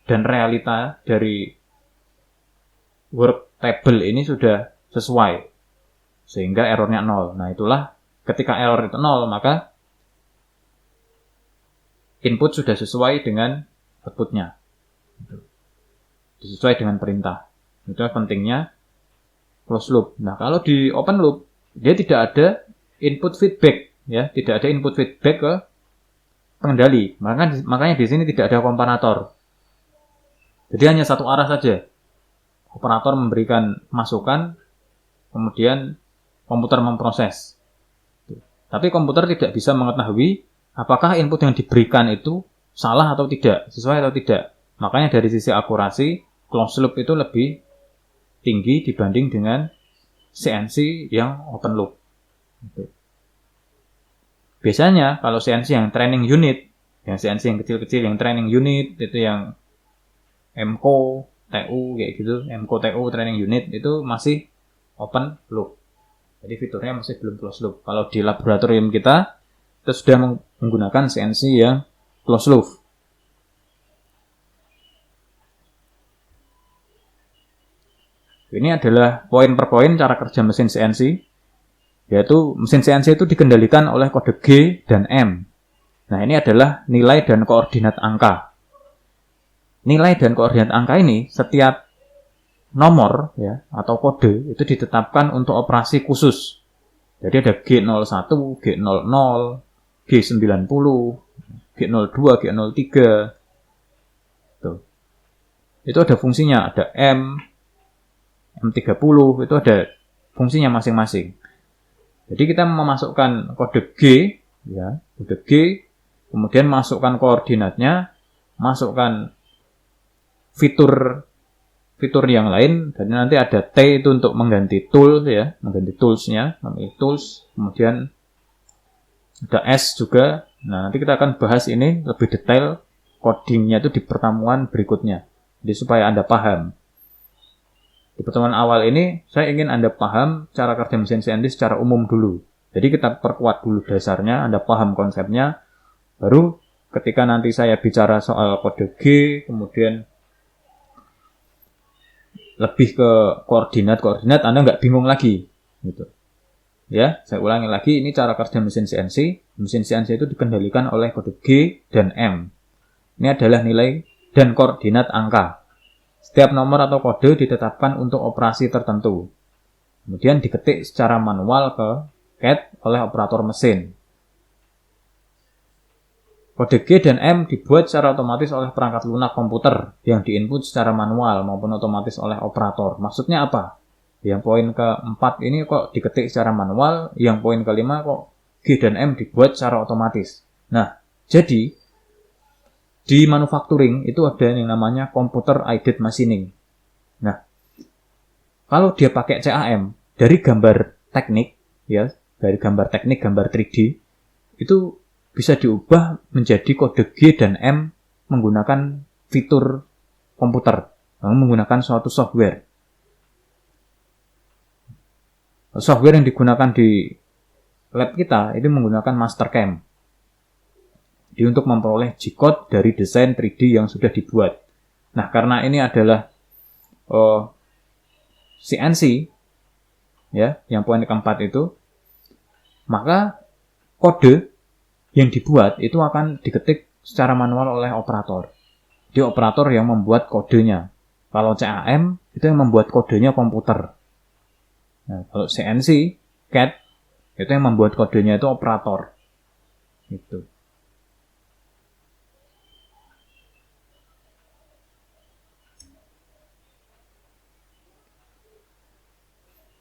dan realita dari work table ini sudah sesuai. Sehingga errornya 0. Nah, itulah ketika error itu 0, maka input sudah sesuai dengan outputnya. Sesuai dengan perintah. Itu pentingnya closed loop. Nah, kalau di open loop, dia tidak ada input feedback, ya, tidak ada input feedback ke pengendali. Makanya di sini tidak ada komparator. Jadi hanya satu arah saja. Operator memberikan masukan, kemudian komputer memproses. Tapi komputer tidak bisa mengetahui apakah input yang diberikan itu salah atau tidak, sesuai atau tidak. Makanya dari sisi akurasi, closed loop itu lebih tinggi dibanding dengan CNC yang open loop. Biasanya kalau CNC yang training unit, yang CNC yang kecil-kecil, yang training unit, itu yang MCO, TU kayak gitu, MCO, TU training unit itu masih open loop. Jadi fiturnya masih belum closed loop. Kalau di laboratorium kita sudah menggunakan CNC yang closed loop. Ini adalah poin per poin cara kerja mesin CNC. Yaitu mesin CNC itu dikendalikan oleh kode G dan M. Nah, ini adalah nilai dan koordinat angka. Nilai dan koordinat angka ini setiap nomor ya atau kode itu ditetapkan untuk operasi khusus. Jadi ada G01, G00, G90, G02, G03. Tuh. Itu ada fungsinya, ada M30, itu ada fungsinya masing-masing. Jadi kita memasukkan kode G, ya, kode G, kemudian masukkan koordinatnya, masukkan fitur fitur yang lain. Dan nanti ada T itu untuk mengganti tool ya, mengganti toolsnya, namanya tools. Kemudian ada S juga. Nah, nanti kita akan bahas ini lebih detail codingnya itu di pertemuan berikutnya. Jadi supaya Anda paham. Di pertemuan awal ini, saya ingin Anda paham cara kerja mesin CNC secara umum dulu. Jadi kita perkuat dulu dasarnya, Anda paham konsepnya. Baru ketika nanti saya bicara soal kode G, kemudian lebih ke koordinat, Anda nggak bingung lagi. Gitu. Ya, saya ulangi lagi, ini cara kerja mesin CNC. Mesin CNC itu dikendalikan oleh kode G dan M. Ini adalah nilai dan koordinat angka. Setiap nomor atau kode ditetapkan untuk operasi tertentu. Kemudian diketik secara manual ke CAD oleh operator mesin. Kode G dan M dibuat secara otomatis oleh perangkat lunak komputer yang diinput secara manual maupun otomatis oleh operator. Maksudnya apa? Yang poin ke-4 ini kok diketik secara manual, yang poin ke-5 kok G dan M dibuat secara otomatis. Nah, jadi di manufacturing itu ada yang namanya computer aided machining. Nah, kalau dia pakai CAM, dari gambar teknik, ya, dari gambar teknik, gambar 3D, itu bisa diubah menjadi kode G dan M menggunakan fitur komputer, menggunakan suatu software. Software yang digunakan di lab kita itu menggunakan Mastercam. Jadi untuk memperoleh G-code dari desain 3D yang sudah dibuat. Nah, karena ini adalah CNC, ya, yang poin keempat itu, maka kode yang dibuat itu akan diketik secara manual oleh operator. Jadi operator yang membuat kodenya. Kalau CAM itu yang membuat kodenya komputer. Nah, kalau CNC, CAD itu yang membuat kodenya itu operator. Gitu.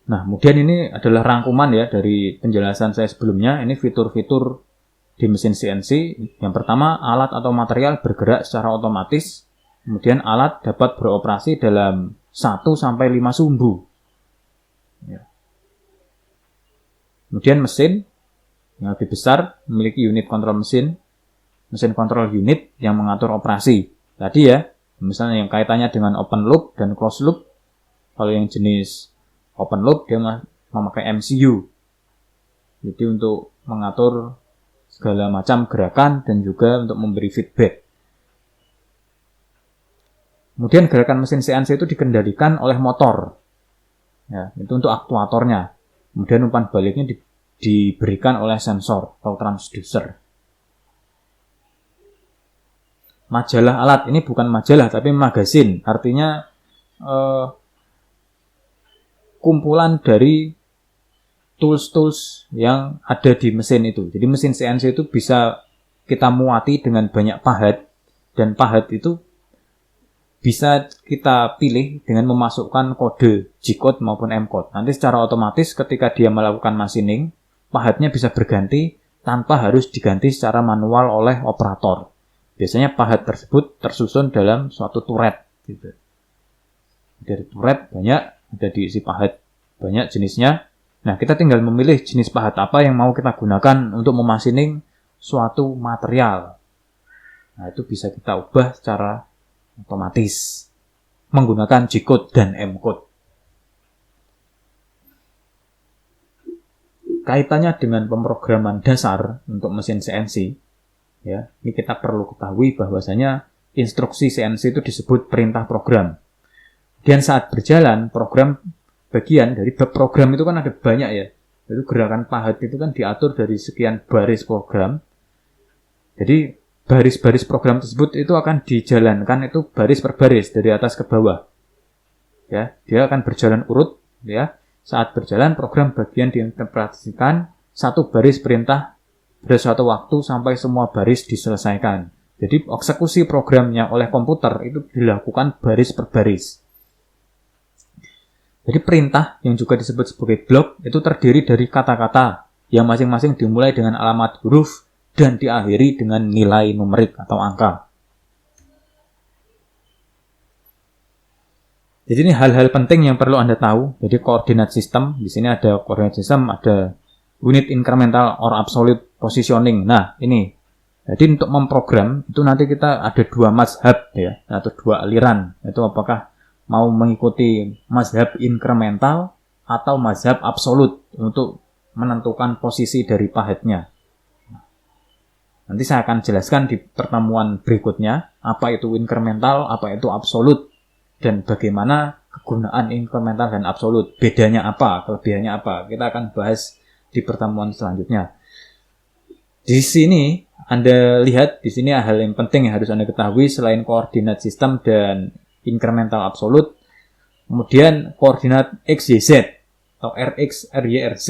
Nah, kemudian ini adalah rangkuman ya dari penjelasan saya sebelumnya. Ini fitur-fitur di mesin CNC. Yang pertama, alat atau material bergerak secara otomatis. Kemudian alat dapat beroperasi dalam 1-5 sumbu. Ya. Kemudian mesin yang lebih besar memiliki unit kontrol mesin kontrol unit yang mengatur operasi. Tadi ya, misalnya yang kaitannya dengan open loop dan closed loop. Kalau yang jenis open loop dia memakai MCU. Jadi untuk mengatur segala macam gerakan dan juga untuk memberi feedback. Kemudian gerakan mesin CNC itu dikendalikan oleh motor. Ya, itu untuk aktuatornya. Kemudian umpan baliknya diberikan oleh sensor atau transducer. Majalah alat ini bukan majalah tapi magazin. Artinya kumpulan dari tools-tools yang ada di mesin itu. Jadi mesin CNC itu bisa kita muati dengan banyak pahat, dan pahat itu bisa kita pilih dengan memasukkan kode G-code maupun M-code. Nanti secara otomatis ketika dia melakukan machining, pahatnya bisa berganti tanpa harus diganti secara manual oleh operator. Biasanya pahat tersebut tersusun dalam suatu turret. Gitu. Dari turret banyak, ada diisi pahat banyak jenisnya. Nah, kita tinggal memilih jenis pahat apa yang mau kita gunakan untuk memachining suatu material. Nah, itu bisa kita ubah secara otomatis menggunakan G-code dan M-code. Kaitannya dengan pemrograman dasar untuk mesin CNC, ya, ini kita perlu ketahui bahwasanya instruksi CNC itu disebut perintah program. Dan saat berjalan, program bagian dari program itu kan ada banyak ya. Jadi gerakan pahat itu kan diatur dari sekian baris program. Jadi baris-baris program tersebut itu akan dijalankan itu baris per baris dari atas ke bawah. Ya, dia akan berjalan urut ya. Saat berjalan program bagian diinterpretasikan satu baris perintah pada suatu waktu sampai semua baris diselesaikan. Jadi eksekusi programnya oleh komputer itu dilakukan baris per baris. Jadi perintah yang juga disebut sebagai blok itu terdiri dari kata-kata yang masing-masing dimulai dengan alamat huruf dan diakhiri dengan nilai numerik atau angka. Jadi ini hal-hal penting yang perlu Anda tahu. Jadi koordinat sistem, di sini ada koordinat sistem, ada unit incremental or absolute positioning. Nah, ini. Jadi untuk memprogram itu nanti kita ada dua mazhab ya, atau dua aliran. Itu apakah mau mengikuti mazhab incremental atau mazhab absolut untuk menentukan posisi dari pahetnya. Nanti saya akan jelaskan di pertemuan berikutnya apa itu incremental, apa itu absolut, dan bagaimana kegunaan incremental dan absolut. Bedanya apa, kelebihannya apa. Kita akan bahas di pertemuan selanjutnya. Di sini Anda lihat, di sini hal yang penting yang harus Anda ketahui selain koordinat sistem dan incremental absolut. Kemudian koordinat X, Y, Z atau RX, RY, RZ.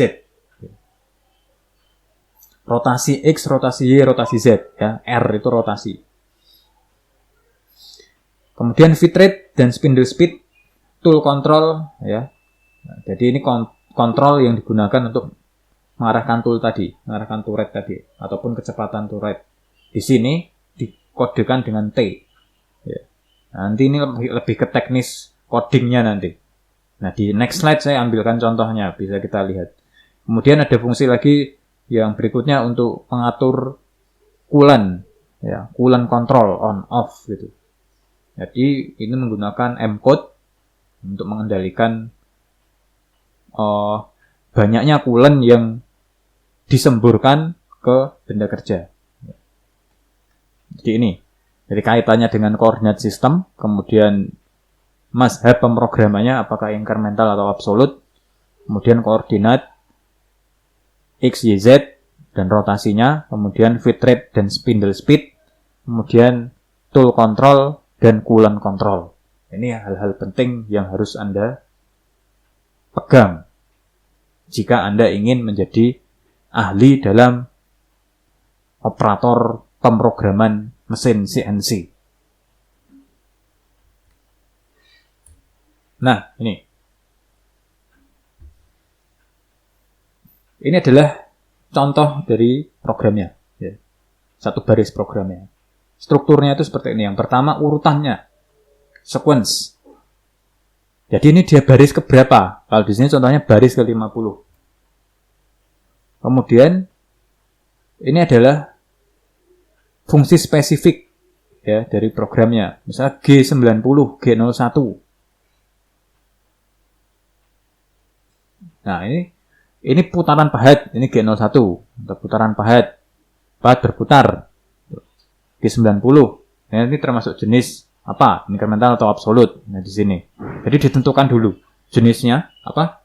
Rotasi X, rotasi Y, rotasi Z. Ya. R itu rotasi. Kemudian feed rate dan spindle speed, tool control. Ya. Nah, jadi ini kontrol yang digunakan untuk mengarahkan tool tadi, mengarahkan turret tadi, ataupun kecepatan turret. Di sini dikodekan dengan T. Ya. Nanti ini lebih ke teknis codingnya nanti. Nah, di next slide saya ambilkan contohnya, bisa kita lihat. Kemudian ada fungsi lagi yang berikutnya untuk mengatur coolant, ya, coolant control on off gitu. Jadi ini menggunakan M-code untuk mengendalikan banyaknya coolant yang disemburkan ke benda kerja. Jadi ini, jadi kaitannya dengan koordinat sistem, kemudian mazhab pemrogramannya apakah incremental atau absolut, kemudian koordinat X, Y, Z dan rotasinya, kemudian feed rate dan spindle speed, kemudian tool control dan coolant control. Ini hal-hal penting yang harus Anda pegang jika Anda ingin menjadi ahli dalam operator pemrograman mesin CNC. Nah, ini adalah contoh dari programnya. Ya. Satu baris programnya. Strukturnya itu seperti ini. Yang pertama urutannya. Sequence. Jadi ini dia baris keberapa? Kalau di sini contohnya baris ke-50. Kemudian ini adalah fungsi spesifik ya dari programnya. Misalnya G90, G01. Nah, ini putaran pahat, ini G01 untuk putaran pahat. Pahat berputar. G90. Nah, ini termasuk jenis apa? Incremental atau absolut. Nah, di sini. Jadi ditentukan dulu jenisnya apa?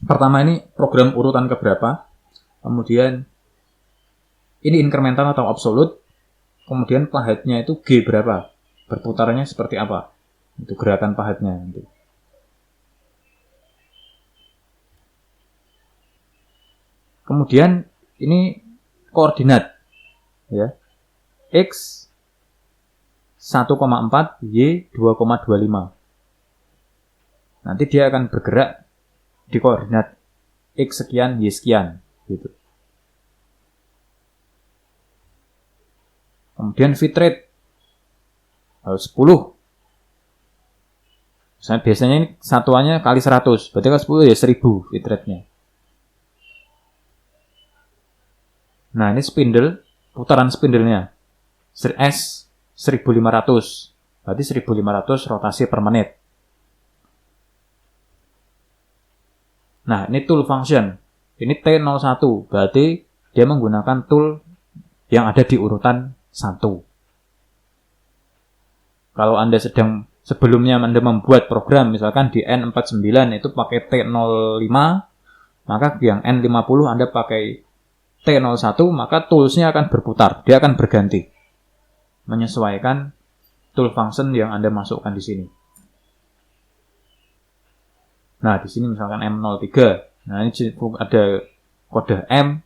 Pertama ini program urutan keberapa? Kemudian ini incremental atau absolut. Kemudian pahatnya itu G berapa? Berputarannya seperti apa? Itu gerakan pahatnya nanti. Kemudian ini koordinat ya. X 1,4, Y 2,25. Nanti dia akan bergerak di koordinat X sekian, Y sekian gitu. Kemudian feed rate 10. Biasanya ini satuannya kali 100. Berarti kalau 10 ya 1000 feed rate-nya. Nah, ini spindle, putaran spindle-nya. S 1500. Berarti 1500 rotasi per menit. Nah, ini tool function. Ini T01. Berarti dia menggunakan tool yang ada di urutan 1. Kalau Anda sebelumnya Anda membuat program, misalkan di N49 itu pakai T05, maka yang N50 Anda pakai T01, maka toolsnya akan berputar. Dia akan berganti. Menyesuaikan tool function yang Anda masukkan di sini. Nah, di sini misalkan M03. Nah, ini ada kode M.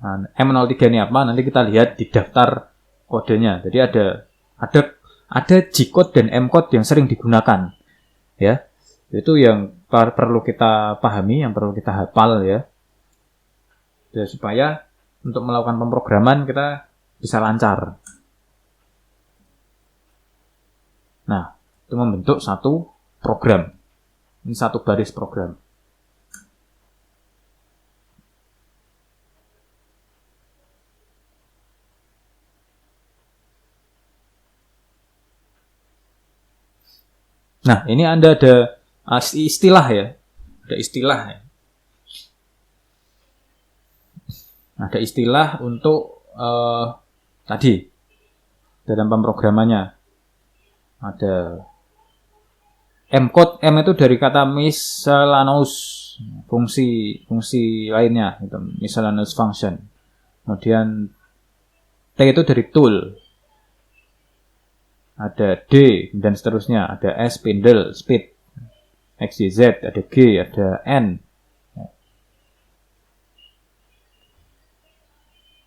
Nah, M03 ini apa? Nanti kita lihat di daftar kodenya. Jadi ada G-code dan M-code yang sering digunakan. Ya. Itu yang perlu kita pahami, yang perlu kita hafal ya. Ya, supaya untuk melakukan pemrograman kita bisa lancar. Nah, itu membentuk satu program. Ini satu baris program. Nah, ini Anda ada istilah ya. Ada istilah ya. Ada istilah untuk tadi dalam pemrogramannya. Ada M-code, M itu dari kata miscellaneous, fungsi lainnya, gitu, miscellaneous function. Kemudian T itu dari tool. Ada D dan seterusnya, ada S spindle, speed, X, Y, Z, ada G, ada N.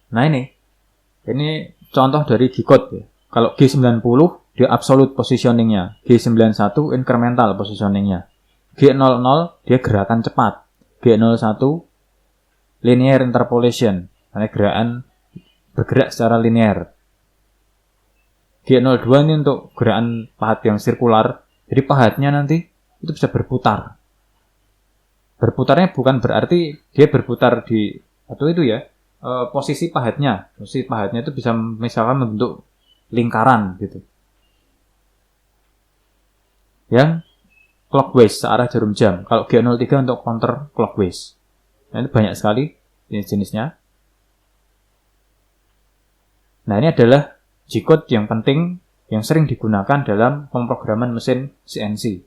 Nah ini contoh dari G-code ya. Kalau G90 dia absolute positioningnya, G91 incremental positioningnya, G00 dia gerakan cepat, G01 linear interpolation, karena gerakan bergerak secara linear. G02 ini untuk gerakan pahat yang sirkular, jadi pahatnya nanti itu bisa berputar. Berputarnya bukan berarti dia berputar di atau itu ya, posisi pahatnya itu bisa misalkan membentuk lingkaran gitu. Yang clockwise searah jarum jam. Kalau G03 untuk counter clockwise. Nah, ini banyak sekali jenis-jenisnya. Nah, ini adalah G-code yang penting yang sering digunakan dalam pemrograman mesin CNC.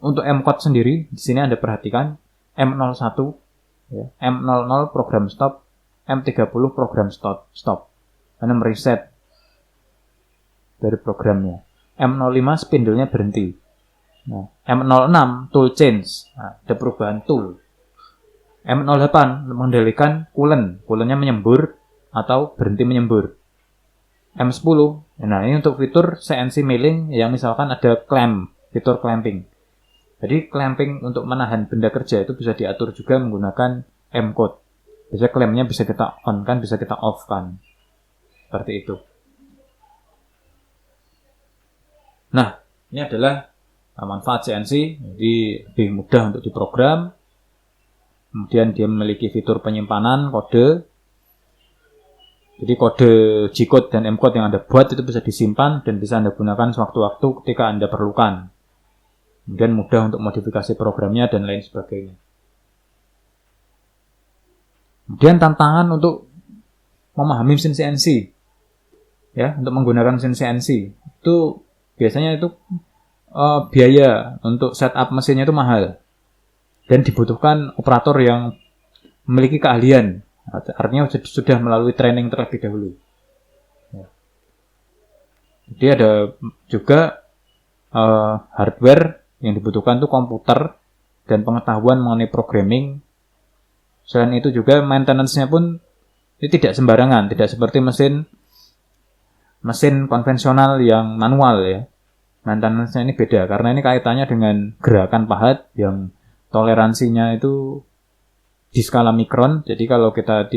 Untuk M-code sendiri, di sini Anda perhatikan M01, ya, M00 program stop, M30 program stop. Anda mereset dari programnya. M05 spindle-nya berhenti. Nah, M06 tool change, nah, ada perubahan tool. M08 mengendalikan coolant-nya menyembur atau berhenti menyembur. M10, nah ini untuk fitur CNC milling yang misalkan ada clamp, fitur clamping. Jadi clamping untuk menahan benda kerja itu bisa diatur juga menggunakan M-code. Biasanya clampnya bisa kita on kan, bisa kita off kan. Seperti itu. Nah, ini adalah manfaat CNC, jadi lebih mudah untuk diprogram. Kemudian dia memiliki fitur penyimpanan kode. Jadi kode G-code dan M-code yang Anda buat itu bisa disimpan dan bisa Anda gunakan sewaktu-waktu ketika Anda perlukan. Kemudian mudah untuk modifikasi programnya dan lain sebagainya. Kemudian tantangan untuk memahami mesin CNC. Ya, untuk menggunakan mesin CNC itu biasanya itu biaya untuk setup mesinnya itu mahal. Dan dibutuhkan operator yang memiliki keahlian. Artinya sudah melalui training terlebih dahulu. Jadi ada juga hardware yang dibutuhkan itu komputer dan pengetahuan mengenai programming. Selain itu juga maintenance-nya pun itu tidak sembarangan, tidak seperti mesin konvensional yang manual ya. Maintenance-nya ini beda karena ini kaitannya dengan gerakan pahat yang toleransinya itu di skala mikron. Jadi kalau kita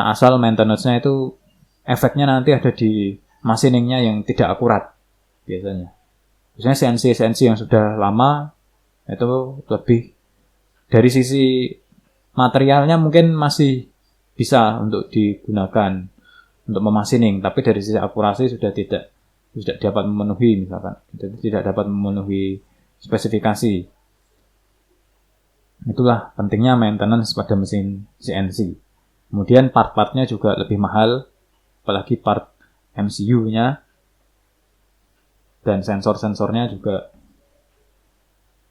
asal maintenance-nya itu efeknya nanti ada di machiningnya yang tidak akurat biasanya. Biasanya CNC yang sudah lama itu lebih dari sisi materialnya mungkin masih bisa untuk digunakan untuk memachining, tapi dari sisi akurasi sudah tidak dapat memenuhi misalkan, tidak dapat memenuhi spesifikasi. Itulah pentingnya maintenance pada mesin CNC. Kemudian part-partnya juga lebih mahal, apalagi part MCU-nya dan sensor-sensornya juga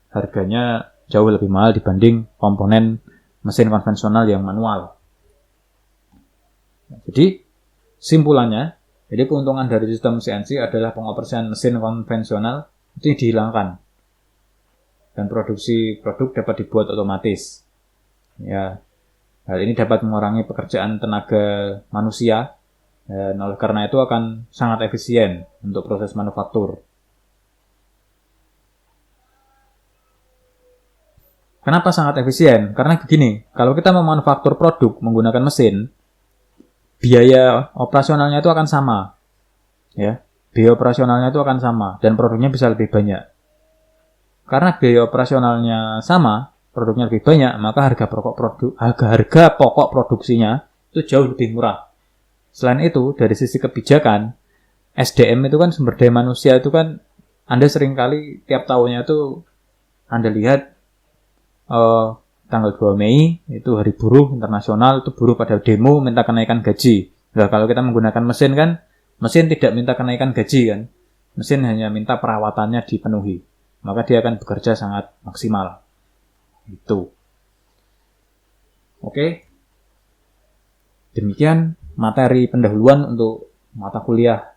harganya jauh lebih mahal dibanding komponen mesin konvensional yang manual. Jadi simpulannya, jadi keuntungan dari sistem CNC adalah pengoperasian mesin konvensional itu dihilangkan dan produksi produk dapat dibuat otomatis. Ya, hal ini dapat mengurangi pekerjaan tenaga manusia. Dan oleh karena itu akan sangat efisien untuk proses manufaktur. Kenapa sangat efisien? Karena begini, kalau kita memanufaktur produk menggunakan mesin, biaya operasionalnya itu akan sama. Ya. biaya operasionalnya itu akan sama dan produknya bisa lebih banyak. Karena biaya operasionalnya sama, produknya lebih banyak, maka harga pokok produksinya itu jauh lebih murah. Selain itu, dari sisi kebijakan, SDM itu kan sumber daya manusia itu kan Anda seringkali tiap tahunnya itu Anda lihat tanggal 2 Mei itu hari buruh internasional, itu buruh pada demo minta kenaikan gaji. Nah, kalau kita menggunakan mesin kan, mesin tidak minta kenaikan gaji kan. Mesin hanya minta perawatannya dipenuhi. Maka dia akan bekerja sangat maksimal. Itu. Oke. Demikian materi pendahuluan untuk mata kuliah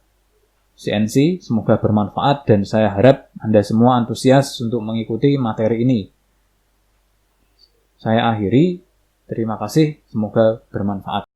CNC. Semoga bermanfaat dan saya harap Anda semua antusias untuk mengikuti materi ini. Saya akhiri. Terima kasih. Semoga bermanfaat.